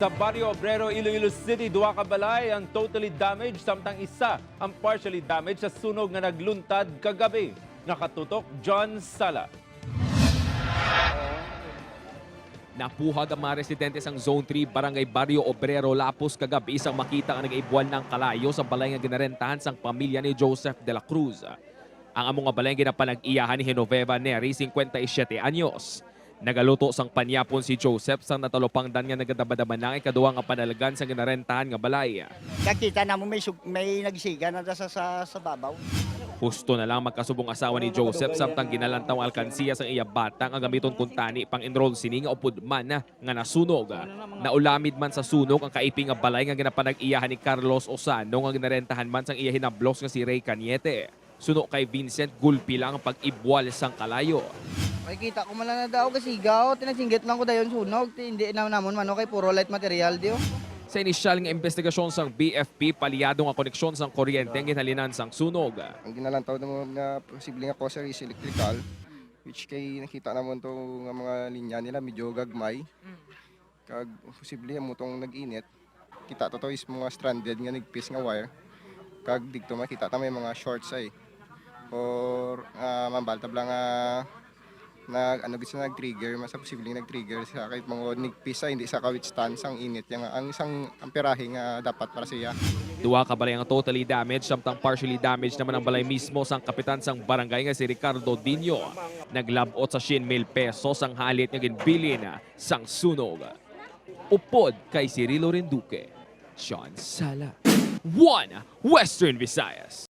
Sa Barrio Obrero, Iloilo City, duha ka balay ang totally damaged samtang isa ang partially damaged sa sunog nga nagluntad kagabi. Nakatutok John Sala. Napuhag ang mga residente sang Zone 3, Barangay Barrio Obrero, Lapus kagabi isang makita ang nag-ibuan ng kalayo sa balay nga ginarentahan sang pamilya ni Joseph de la Cruz. Ang among nga balay ginapanag-iyahan ni Genoveva Neri, 57 anyos. Nagaluto sang panyapon si Joseph sang natalupangdan nga nagadabadaman ng ikaduha nga panalagan sa ginarentahan nga balay. Nakita namin may nagsiga na sa babaw. Husto na lang magkasubong asawa ni Joseph samtang ginalantaw alkansiya sa iya batang ang gamiton kuntani pang enroll sini nga upod man nga nasunog. Naulamid man sa sunog ang kaiping nga balay nga ginapanag-iyahan ni Carlos Osano nga ginarentahan man sang iya hinablos nga si Ray Cañete. Suno kay Vincent Gulpi lang ang pag-ibwal sang kalayo. Makikita ko man lang na daw kasigaw, tinasinggit lang ko dayon sunog, hindi na namon man kay puro light material dio. Sa inisyal nga investigasyon sang BFP, paliyado nga koneksyon sang kuryente ang ginhalinan sang sunog. Ang ginalantaw naman nga posible nga cause is electrical, which kay nakita naman to nga mga linya nila medyo gagmay. Kag posible mo tong nag-init. Kita to is mga stranded nga nigpis nga wire. Kag dito makita ta may mga shorts ay. Or mambaltab lang nag-trigger, masa posibleng nag-trigger sa kahit mga nigpisa hindi sa kawithstand sang init ang isang amperahe nga dapat para siya. Duha ka balay ang totally damaged samtang partially damaged naman ang balay mismo sang kapitan sang barangay nga si Ricardo Dino. Naglabot sa 100,000 pesos ang halit nga ginbilin sang sunog. Upod kay Cirilo Renduque, John Sala, 1 Western Visayas.